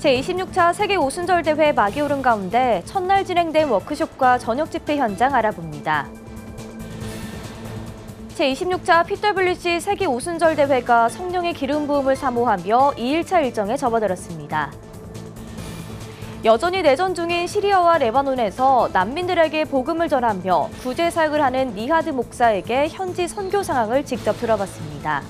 제26차 세계 오순절 대회 막이 오른 가운데 첫날 진행된 워크숍과 저녁 집회 현장 알아봅니다. 제26차 PWC 세계 오순절 대회가 성령의 기름 부음을 사모하며 2일차 일정에 접어들었습니다. 여전히 내전 중인 시리아와 레바논에서 난민들에게 복음을 전하며 구제 사역을 하는 니하드 목사에게 현지 선교 상황을 직접 들어봤습니다.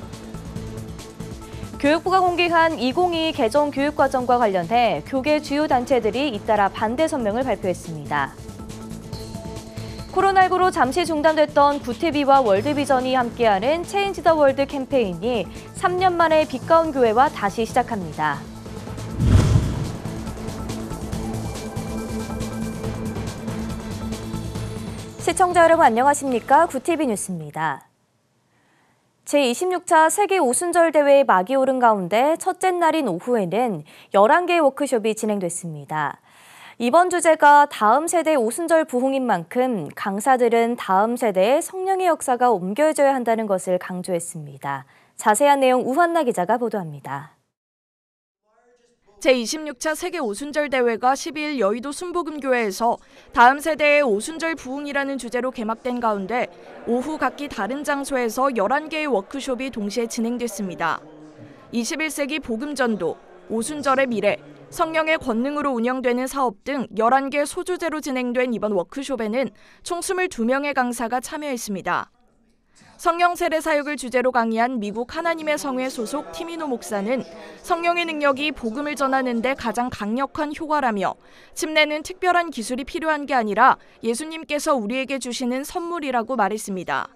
교육부가 공개한 2022 개정 교육과정과 관련해 교계 주요 단체들이 잇따라 반대 성명을 발표했습니다. 코로나19로 잠시 중단됐던 구티비와 월드비전이 함께하는 체인지 더 월드 캠페인이 3년 만에 빛가운 교회와 다시 시작합니다. 시청자 여러분 안녕하십니까? 구티비 뉴스입니다. 제26차 세계 오순절 대회의 막이 오른 가운데 첫째 날인 오후에는 11개의 워크숍이 진행됐습니다. 이번 주제가 다음 세대의 오순절 부흥인 만큼 강사들은 다음 세대의 성령의 역사가 옮겨져야 한다는 것을 강조했습니다. 자세한 내용 우한나 기자가 보도합니다. 제26차 세계 오순절 대회가 12일 여의도 순복음교회에서 다음 세대의 오순절 부흥이라는 주제로 개막된 가운데 오후 각기 다른 장소에서 11개의 워크숍이 동시에 진행됐습니다. 21세기 복음전도, 오순절의 미래, 성령의 권능으로 운영되는 사업 등 11개 소주제로 진행된 이번 워크숍에는 총 22명의 강사가 참여했습니다. 성령 세례 사역을 주제로 강의한 미국 하나님의 성회 소속 티미노 목사는 성령의 능력이 복음을 전하는 데 가장 강력한 효과라며 침례는 특별한 기술이 필요한 게 아니라 예수님께서 우리에게 주시는 선물이라고 말했습니다.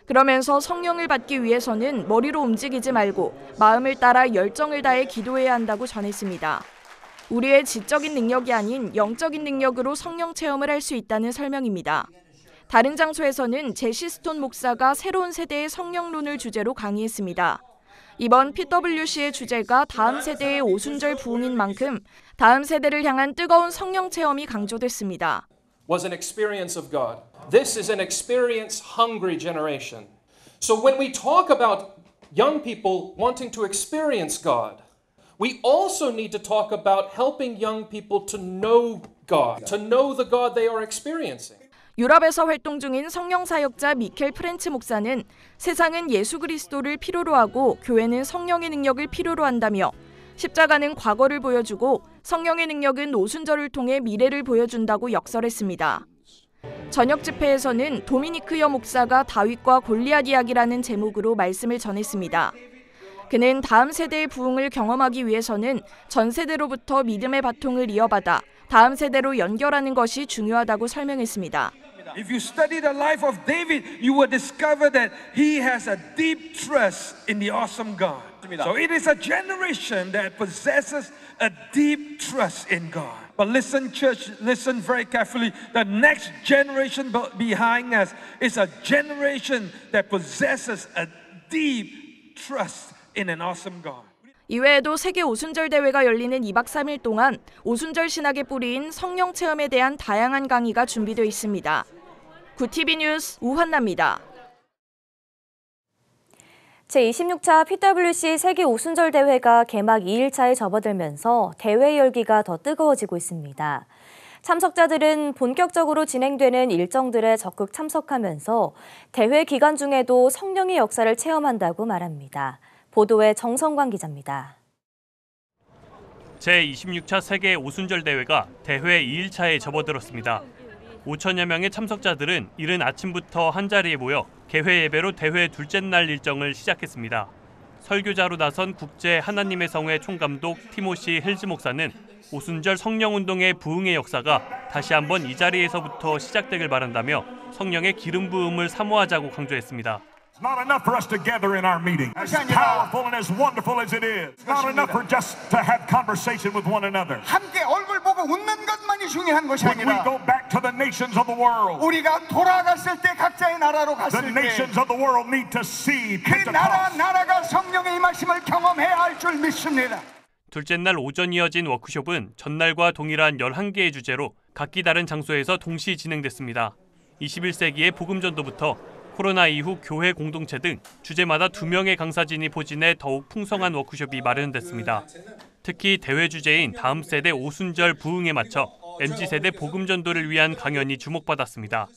그러면서 성령을 받기 위해서는 머리로 움직이지 말고 마음을 따라 열정을 다해 기도해야 한다고 전했습니다. 우리의 지적인 능력이 아닌 영적인 능력으로 성령 체험을 할 수 있다는 설명입니다. 다른 장소에서는 제시 스톤 목사가 새로운 세대의 성령론을 주제로 강의했습니다. 이번 PWC의 주제가 다음 세대의 오순절 부흥인 만큼 다음 세대를 향한 뜨거운 성령 체험이 강조됐습니다. Was an experience of God. This is an experience-hungry generation. So when we talk about young people wanting to experience God, we also need to talk about helping young people to know God, to know the God they are experiencing. 유럽에서 활동 중인 성령 사역자 미켈 프렌츠 목사는 세상은 예수 그리스도를 필요로 하고 교회는 성령의 능력을 필요로 한다며 십자가는 과거를 보여주고 성령의 능력은 오순절을 통해 미래를 보여준다고 역설했습니다. 저녁 집회에서는 도미니크여 목사가 다윗과 골리앗 이야기라는 제목으로 말씀을 전했습니다. 그는 다음 세대의 부흥을 경험하기 위해서는 전 세대로부터 믿음의 바통을 이어받아 다음 세대로 연결하는 것이 중요하다고 설명했습니다. If you study the life of David, you will discover that he has a deep trust in the awesome God. So it is a generation that possesses a deep trust in God. But listen, church, listen very carefully. The next generation behind us is a generation that possesses a deep trust in an awesome God. 이외에도 세계 오순절 대회가 열리는 2박 3일 동안 오순절 신학의 뿌리인 성령 체험에 대한 다양한 강의가 준비되어 있습니다. 구티비 뉴스 우한나입니다. 제26차 PWC 세계 오순절 대회가 개막 2일차에 접어들면서 대회 열기가 더 뜨거워지고 있습니다. 참석자들은 본격적으로 진행되는 일정들에 적극 참석하면서 대회 기간 중에도 성령의 역사를 체험한다고 말합니다. 보도에 정성광 기자입니다. 제26차 세계 오순절 대회가 대회 2일차에 접어들었습니다. 5천여 명의 참석자들은 이른 아침부터 한자리에 모여 개회 예배로 대회 둘째 날 일정을 시작했습니다. 설교자로 나선 국제 하나님의 성회 총감독 티모시 헬즈 목사는 오순절 성령운동의 부흥의 역사가 다시 한번 이 자리에서부터 시작되길 바란다며 성령의 기름 부음을 사모하자고 강조했습니다. It's not enough for us to gather in our meeting. As powerful and as wonderful as it is. It's not enough for just to have conversation with one another. 함께 얼굴 보고 웃는 것만이 중요한 것이 When we 아니라 go back to the nations of the world, 우리가 돌아갔을 때 각자의 나라로 갔을 the 때 nations of the world need to see 그 Pentecost. 나라가 성령의 임하심을 경험해야 할 줄 믿습니다. 둘째 날 오전 이어진 워크숍은 전날과 동일한 11개의 주제로 각기 다른 장소에서 동시 진행됐습니다. 21세기의 복음전도부터 코로나 이후 교회 공동체 등 주제마다 2명의 강사진이 포진해 더욱 풍성한 워크숍이 마련됐습니다. 특히 대회 주제인 다음 세대 오순절 부흥에 맞춰 MZ세대 복음 전도를 위한 강연이 주목받았습니다.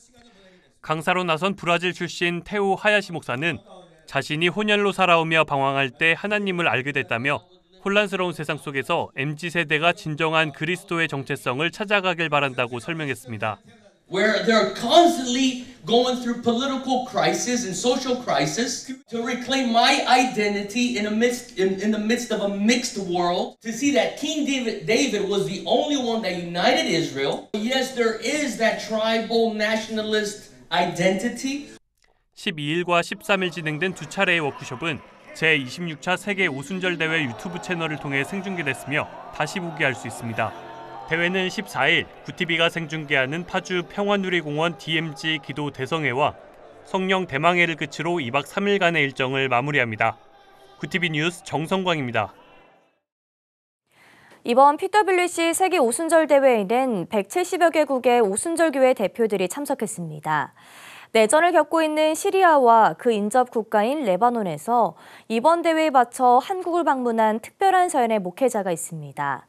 강사로 나선 브라질 출신 테오 하야시 목사는 자신이 혼혈로 살아오며 방황할 때 하나님을 알게 됐다며 혼란스러운 세상 속에서 MZ세대가 진정한 그리스도의 정체성을 찾아가길 바란다고 설명했습니다. Where they're constantly going through political crisis and social crisis to reclaim my identity in the midst of a mixed world, to see that King David was the only one that united Israel. Yes, there is that tribal nationalist identity. 12일과 13일 진행된 두 차례의 워크숍은 제26차 세계 오순절 대회 유튜브 채널을 통해 생중계됐으며 다시 보기 할 수 있습니다. 대회는 14일 구티비가 생중계하는 파주 평화누리공원 DMZ 기도 대성회와 성령 대망회를 끝으로 2박 3일간의 일정을 마무리합니다. 구티비 뉴스 정성광입니다. 이번 PWC 세계 오순절 대회에는 170여 개국의 오순절교회 대표들이 참석했습니다. 내전을 겪고 있는 시리아와 그 인접 국가인 레바논에서 이번 대회에 맞춰 한국을 방문한 특별한 서연의 목회자가 있습니다.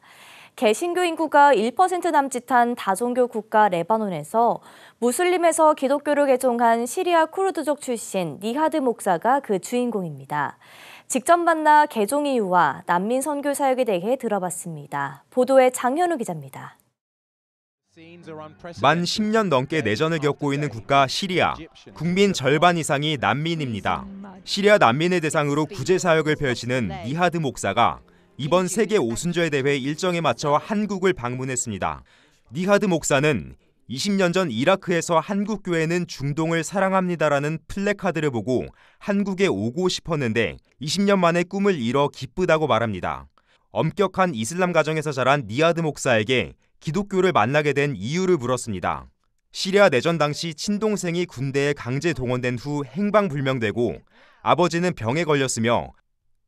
개신교 인구가 1% 남짓한 다종교 국가 레바논에서 무슬림에서 기독교를 개종한 시리아 쿠르드족 출신 니하드 목사가 그 주인공입니다. 직접 만나 개종 이유와 난민 선교 사역에 대해 들어봤습니다. 보도에 장현우 기자입니다. 만 10년 넘게 내전을 겪고 있는 국가 시리아. 국민 절반 이상이 난민입니다. 시리아 난민을 대상으로 구제 사역을 펼치는 니하드 목사가 이번 세계 오순절 대회 일정에 맞춰 한국을 방문했습니다. 니하드 목사는 20년 전 이라크에서 한국 교회는 중동을 사랑합니다라는 플래카드를 보고 한국에 오고 싶었는데 20년 만에 꿈을 이뤄 기쁘다고 말합니다. 엄격한 이슬람 가정에서 자란 니하드 목사에게 기독교를 만나게 된 이유를 물었습니다. 시리아 내전 당시 친동생이 군대에 강제 동원된 후 행방불명되고 아버지는 병에 걸렸으며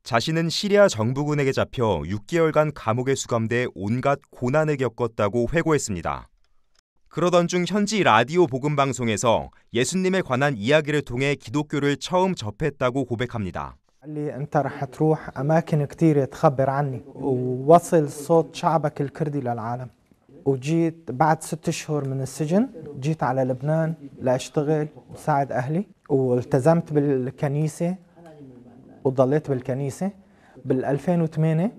자신은 시리아 정부군에게 잡혀 6개월간 감옥에 수감돼 온갖 고난을 겪었다고 회고했습니다. 그러던 중 현지 라디오 복음 방송에서 예수님에 관한 이야기를 통해 기독교를 처음 접했다고 고백합니다. أنت رح تروح أماكن كتيرة تخبر عني ووصل صوت شعبك الكردي للعالم. وجيت بعد 6 أشهر من السجن جيت على لبنان لأشتغل وساعد أهلي والتزمت بالكنيسة وضليت بالكنيسة بال2008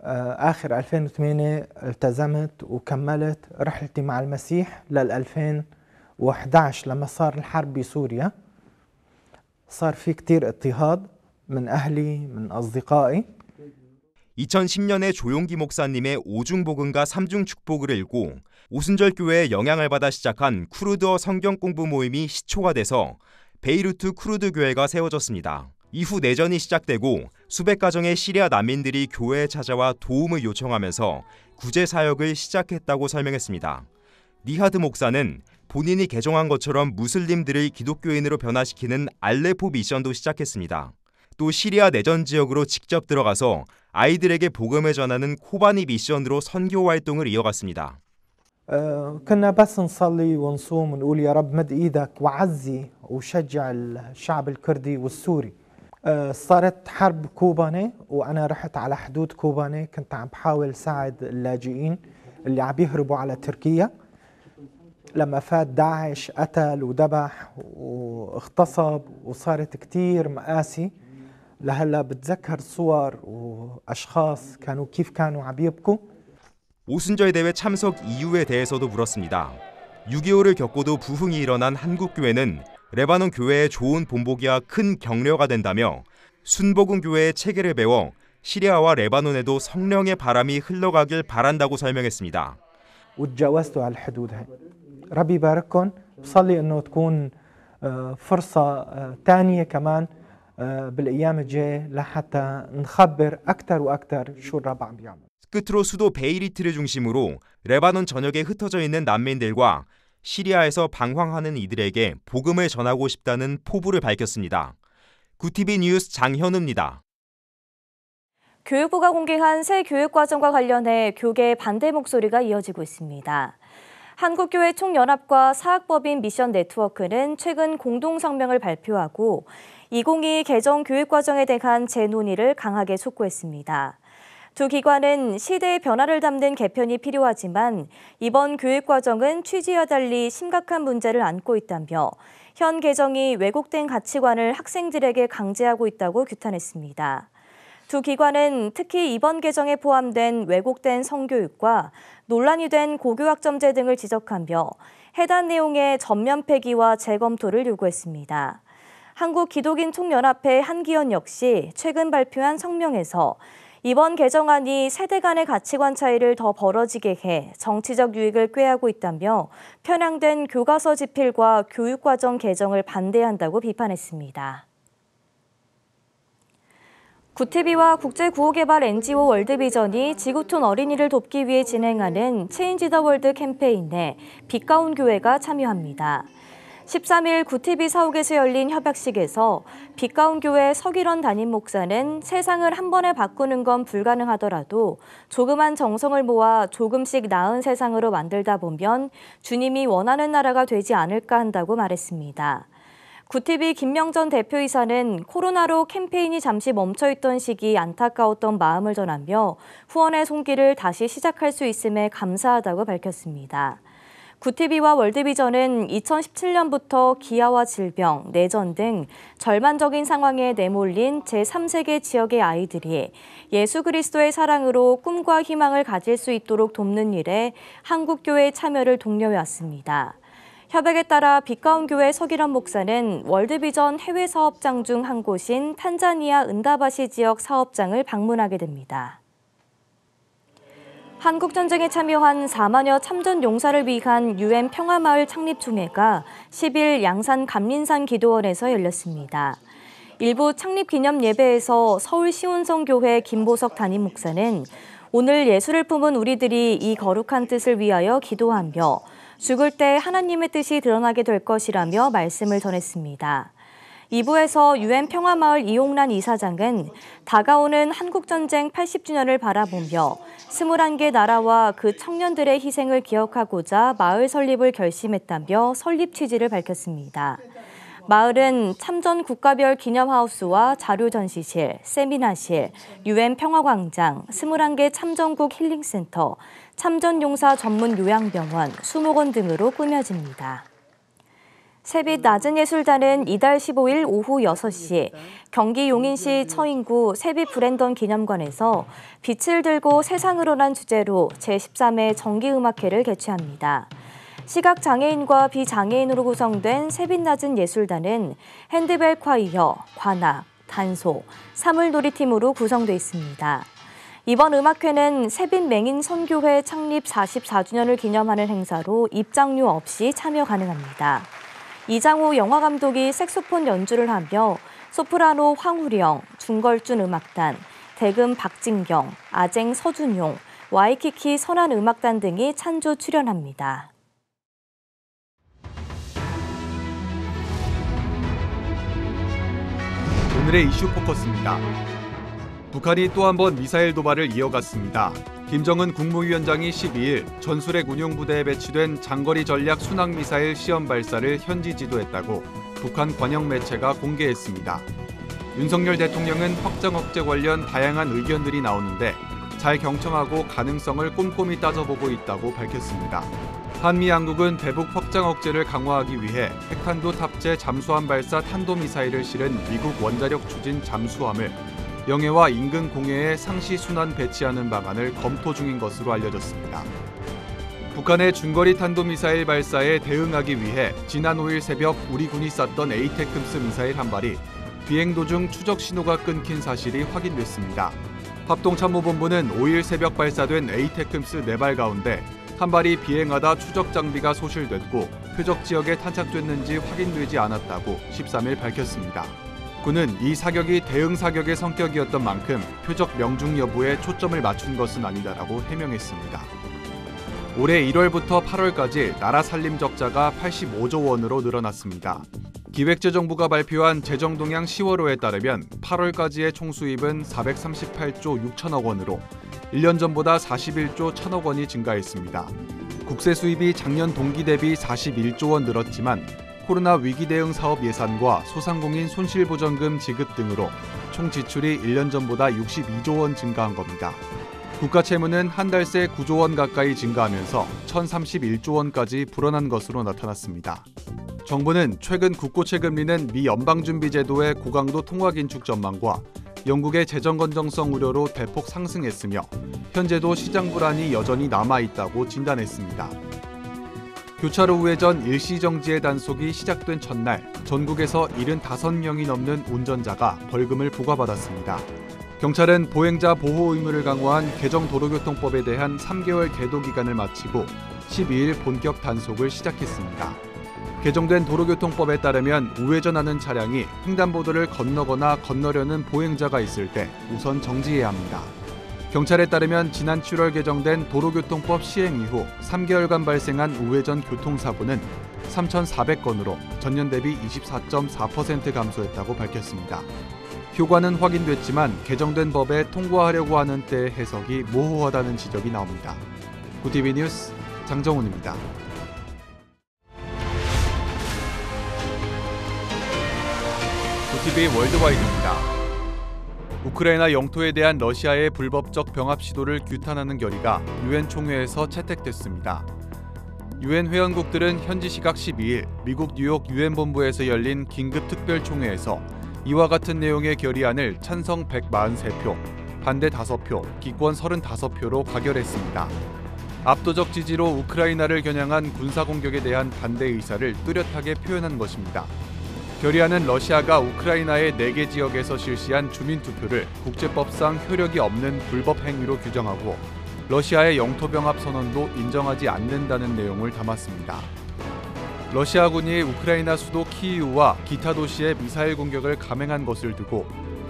آخر 2008 التزمت وكملت رحلتي مع المسيح لل2011 لما صار الحرب بسوريا صار في كتير اضطهاد من أهلي من أصدقائي 2010년에 조용기 목사님의 오중복음과 삼중축복을 읽고 오순절 교회의 영향을 받아 시작한 쿠르드어 성경 공부 모임이 시초가 돼서 베이루트 쿠르드 교회가 세워졌습니다. 이후 내전이 시작되고 수백 가정의 시리아 난민들이 교회에 찾아와 도움을 요청하면서 구제 사역을 시작했다고 설명했습니다. 니하드 목사는 본인이 개종한 것처럼 무슬림들을 기독교인으로 변화시키는 알레포 미션도 시작했습니다. 또 시리아 내전 지역으로 직접 들어가서 아이들에게 복음을 전하는 코바니 미션으로 선교 활동을 이어갔습니다. كنا بس نصلي ونصوم ونقول يا رب مد ايدك وعزي وشجع الشعب الكردي والسوري. صارت حرب كوباني وانا رحت على حدود كوباني كنت عم بحاول ساعد اللاجئين اللي عم يهربوا على تركيا. لما فات داعش قتل وذبح واغتصب وصارت كتير مآسي. لهلا بتذكر صور واشخاص كيف كانوا عم يبكوا. 오순절 대회 참석 이유에 대해서도 물었습니다. 6.25를 겪고도 부흥이 일어난 한국교회는 레바논 교회의 좋은 본보기와 큰 격려가 된다며 순복음 교회의 체계를 배워 시리아와 레바논에도 성령의 바람이 흘러가길 바란다고 설명했습니다. وتجاوزتوا على الحدود هاي. ربي يبارككم. بصلي انه تكون فرصة ثانية كمان بالايام الجاية لحتى نخبر اكثر واكثر شو الرب عم بيعمل. 끝으로 수도 베이리트를 중심으로 레바논 전역에 흩어져 있는 난민들과 시리아에서 방황하는 이들에게 복음을 전하고 싶다는 포부를 밝혔습니다. 구티비 뉴스 장현우입니다. 교육부가 공개한 새 교육과정과 관련해 교계 반대 목소리가 이어지고 있습니다. 한국교회 총연합과 사학법인 미션 네트워크는 최근 공동성명을 발표하고 2022 개정 교육과정에 대한 재논의를 강하게 촉구했습니다. 두 기관은 시대의 변화를 담는 개편이 필요하지만 이번 교육과정은 취지와 달리 심각한 문제를 안고 있다며 현 개정이 왜곡된 가치관을 학생들에게 강제하고 있다고 규탄했습니다. 두 기관은 특히 이번 개정에 포함된 왜곡된 성교육과 논란이 된 고교학점제 등을 지적하며 해당 내용의 전면 폐기와 재검토를 요구했습니다. 한국기독인총연합회 한기현 역시 최근 발표한 성명에서 이번 개정안이 세대 간의 가치관 차이를 더 벌어지게 해 정치적 유익을 꾀하고 있다며 편향된 교과서 집필과 교육과정 개정을 반대한다고 비판했습니다. 구티비와 국제구호개발 NGO 월드비전이 지구촌 어린이를 돕기 위해 진행하는 체인지 더 월드 캠페인에 빛가운 교회가 참여합니다. 13일 구티비 사옥에서 열린 협약식에서 빛가운 교회 서기런 담임 목사는 세상을 한 번에 바꾸는 건 불가능하더라도 조그만 정성을 모아 조금씩 나은 세상으로 만들다 보면 주님이 원하는 나라가 되지 않을까 한다고 말했습니다. 구티비 김명전 대표이사는 코로나로 캠페인이 잠시 멈춰있던 시기 안타까웠던 마음을 전하며 후원의 손길을 다시 시작할 수 있음에 감사하다고 밝혔습니다. 구티비와 월드비전은 2017년부터 기아와 질병, 내전 등 절망적인 상황에 내몰린 제3세계 지역의 아이들이 예수 그리스도의 사랑으로 꿈과 희망을 가질 수 있도록 돕는 일에 한국교회의 참여를 독려해왔습니다. 협약에 따라 빛가운 교회 서기란 목사는 월드비전 해외 사업장 중 한 곳인 탄자니아 은다바시 지역 사업장을 방문하게 됩니다. 한국전쟁에 참여한 4만여 참전 용사를 위한 UN 평화마을 창립총회가 10일 양산 감린산 기도원에서 열렸습니다. 일부 창립기념 예배에서 서울시온성교회 김보석 담임 목사는 오늘 예수를 품은 우리들이 이 거룩한 뜻을 위하여 기도하며 죽을 때 하나님의 뜻이 드러나게 될 것이라며 말씀을 전했습니다. 2부에서 UN 평화마을 이용란 이사장은 다가오는 한국전쟁 80주년을 바라보며 21개 나라와 그 청년들의 희생을 기억하고자 마을 설립을 결심했다며 설립 취지를 밝혔습니다. 마을은 참전 국가별 기념하우스와 자료전시실, 세미나실, UN 평화광장, 21개 참전국 힐링센터, 참전용사 전문 요양병원, 수목원 등으로 꾸며집니다. 새빛 낮은 예술단은 이달 15일 오후 6시 경기 용인시 처인구 새빛 브랜던 기념관에서 빛을 들고 세상으로란 주제로 제13회 정기음악회를 개최합니다. 시각장애인과 비장애인으로 구성된 새빛 낮은 예술단은 핸드벨 콰이어, 관악, 단소, 사물놀이팀으로 구성돼 있습니다. 이번 음악회는 새빛 맹인 선교회 창립 44주년을 기념하는 행사로 입장료 없이 참여 가능합니다. 이장호 영화감독이 색소폰 연주를 하며 소프라노 황우령, 중걸준 음악단, 대금 박진경, 아쟁 서준용, 와이키키 선한 음악단 등이 찬조 출연합니다. 오늘의 이슈 포커스입니다. 북한이 또 한 번 미사일 도발을 이어갔습니다. 김정은 국무위원장이 12일 전술핵 운용부대에 배치된 장거리 전략 순항미사일 시험 발사를 현지 지도했다고 북한 관영 매체가 공개했습니다. 윤석열 대통령은 확장 억제 관련 다양한 의견들이 나오는데 잘 경청하고 가능성을 꼼꼼히 따져보고 있다고 밝혔습니다. 한미 양국은 대북 확장 억제를 강화하기 위해 핵탄두 탑재 잠수함 발사 탄도미사일을 실은 미국 원자력 추진 잠수함을 영해와 인근 공해에 상시 순환 배치하는 방안을 검토 중인 것으로 알려졌습니다. 북한의 중거리 탄도미사일 발사에 대응하기 위해 지난 5일 새벽 우리 군이 쐈던 에이테크스 미사일 한 발이 비행 도중 추적 신호가 끊긴 사실이 확인됐습니다. 합동참모본부는 5일 새벽 발사된 에이테크스 4발 가운데 한 발이 비행하다 추적 장비가 소실됐고 표적 지역에 탄착됐는지 확인되지 않았다고 13일 밝혔습니다. 군은 이 사격이 대응 사격의 성격이었던 만큼 표적 명중 여부에 초점을 맞춘 것은 아니다라고 해명했습니다. 올해 1월부터 8월까지 나라 살림 적자가 85조 원으로 늘어났습니다. 기획재정부가 발표한 재정동향 10월호에 따르면 8월까지의 총수입은 438조 6천억 원으로 1년 전보다 41조 1천억 원이 증가했습니다. 국세 수입이 작년 동기 대비 41조 원 늘었지만 코로나 위기 대응 사업 예산과 소상공인 손실보전금 지급 등으로 총 지출이 1년 전보다 62조 원 증가한 겁니다. 국가 채무는 한 달 새 9조 원 가까이 증가하면서 1,031조 원까지 불어난 것으로 나타났습니다. 정부는 최근 국고채 금리는 미 연방준비제도의 고강도 통화 긴축 전망과 영국의 재정 건정성 우려로 대폭 상승했으며 현재도 시장 불안이 여전히 남아있다고 진단했습니다. 교차로 우회전 일시정지의 단속이 시작된 첫날 전국에서 75명이 넘는 운전자가 벌금을 부과받았습니다. 경찰은 보행자 보호 의무를 강화한 개정 도로교통법에 대한 3개월 계도 기간을 마치고 12일 본격 단속을 시작했습니다. 개정된 도로교통법에 따르면 우회전하는 차량이 횡단보도를 건너거나 건너려는 보행자가 있을 때 우선 정지해야 합니다. 경찰에 따르면 지난 7월 개정된 도로교통법 시행 이후 3개월간 발생한 우회전 교통사고는 3,400건으로 전년 대비 24.4% 감소했다고 밝혔습니다. 효과는 확인됐지만 개정된 법에 통과하려고 하는 때의 해석이 모호하다는 지적이 나옵니다. 구티비 뉴스 장정훈입니다. 구티비 월드와이드입니다. 우크라이나 영토에 대한 러시아의 불법적 병합 시도를 규탄하는 결의가 유엔 총회에서 채택됐습니다. 유엔 회원국들은 현지 시각 12일 미국 뉴욕 유엔 본부에서 열린 긴급 특별총회에서 이와 같은 내용의 결의안을 찬성 143표, 반대 5표, 기권 35표로 가결했습니다. 압도적 지지로 우크라이나를 겨냥한 군사공격에 대한 반대 의사를 뚜렷하게 표현한 것입니다. 결의안은 러시아가 우크라이나의 4개 지역에서 실시한 주민투표를 국제법상 효력이 없는 불법 행위로 규정하고 러시아의 영토병합 선언도 인정하지 않는다는 내용을 담았습니다. 러시아군이 우크라이나 수도 키이우와 기타 도시에 미사일 공격을 감행한 것을 두고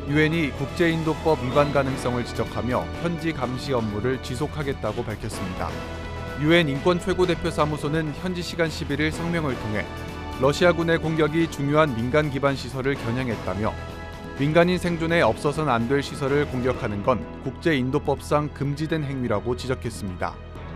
유엔이 국제인도법 위반 가능성을 지적하며 현지 감시 업무를 지속하겠다고 밝혔습니다. 유엔 인권 최고대표 사무소는 현지 시간 11일 성명을 통해 러시아군의 공격이 중요한 민간 기반 시설을 겨냥했다며 민간인 생존에 없어서는 안 될 시설을 공격하는 건 국제인도법상 금지된 행위라고 지적했습니다.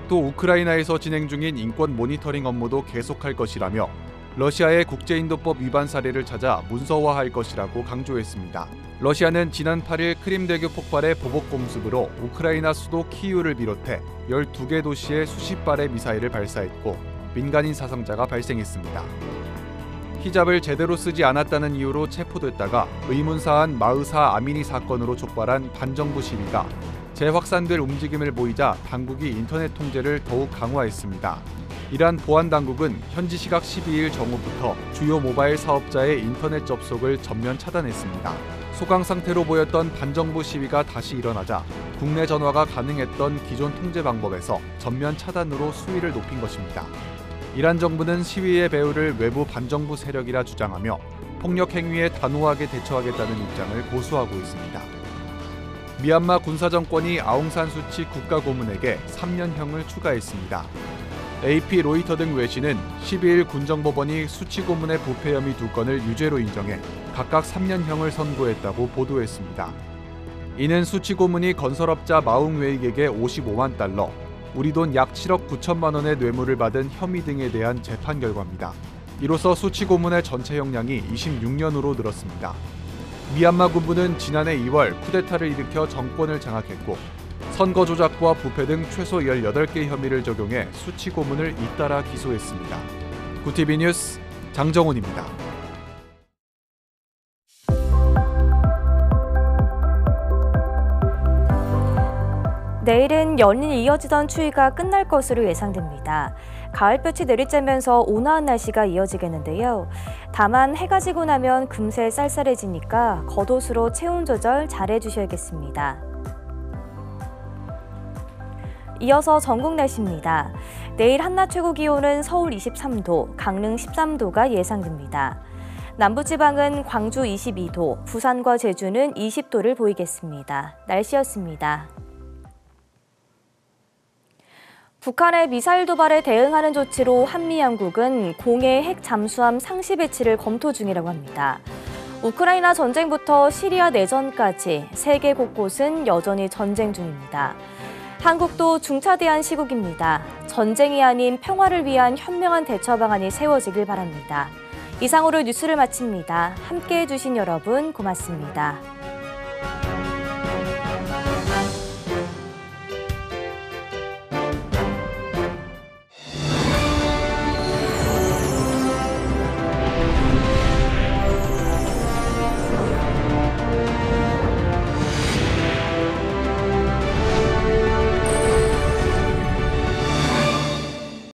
또 우크라이나에서 진행 중인 인권 모니터링 업무도 계속할 것이라며 러시아의 국제인도법 위반 사례를 찾아 문서화할 것이라고 강조했습니다. 러시아는 지난 8일 크림대교 폭발의 보복 공습으로 우크라이나 수도 키이우를 비롯해 12개 도시에 수십 발의 미사일을 발사했고 민간인 사상자가 발생했습니다. 히잡을 제대로 쓰지 않았다는 이유로 체포됐다가 의문사한 마흐사 아미니 사건으로 촉발한 반정부 시위가 재확산될 움직임을 보이자 당국이 인터넷 통제를 더욱 강화했습니다. 이란 보안당국은 현지 시각 12일 정오부터 주요 모바일 사업자의 인터넷 접속을 전면 차단했습니다. 소강 상태로 보였던 반정부 시위가 다시 일어나자 국내 전화가 가능했던 기존 통제 방법에서 전면 차단으로 수위를 높인 것입니다. 이란 정부는 시위의 배후를 외부 반정부 세력이라 주장하며 폭력 행위에 단호하게 대처하겠다는 입장을 고수하고 있습니다. 미얀마 군사정권이 아웅산 수치 국가고문에게 3년형을 추가했습니다. AP, 로이터 등 외신은 12일 군정법원이 수치 고문의 부패 혐의 2건을 유죄로 인정해 각각 3년형을 선고했다고 보도했습니다. 이는 수치 고문이 건설업자 마웅웨이에게 55만 달러, 우리 돈 약 7억 9천만 원의 뇌물을 받은 혐의 등에 대한 재판 결과입니다. 이로써 수치 고문의 전체 형량이 26년으로 늘었습니다. 미얀마 군부는 지난해 2월 쿠데타를 일으켜 정권을 장악했고 선거 조작과 부패 등 최소 18개 혐의를 적용해 수치 고문을 잇따라 기소했습니다. 구티비 뉴스 장정훈입니다. 내일은 연일 이어지던 추위가 끝날 것으로 예상됩니다. 가을볕이 내리쬐면서 온화한 날씨가 이어지겠는데요. 다만 해가 지고 나면 금세 쌀쌀해지니까 겉옷으로 체온 조절 잘 해주셔야겠습니다. 이어서 전국 날씨입니다. 내일 한낮 최고 기온은 서울 23도, 강릉 13도가 예상됩니다. 남부지방은 광주 22도, 부산과 제주는 20도를 보이겠습니다. 날씨였습니다. 북한의 미사일 도발에 대응하는 조치로 한미양국은 공해 핵 잠수함 상시 배치를 검토 중이라고 합니다. 우크라이나 전쟁부터 시리아 내전까지 세계 곳곳은 여전히 전쟁 중입니다. 한국도 중차대한 시국입니다. 전쟁이 아닌 평화를 위한 현명한 대처 방안이 세워지길 바랍니다. 이상으로 뉴스를 마칩니다. 함께해 주신 여러분 고맙습니다.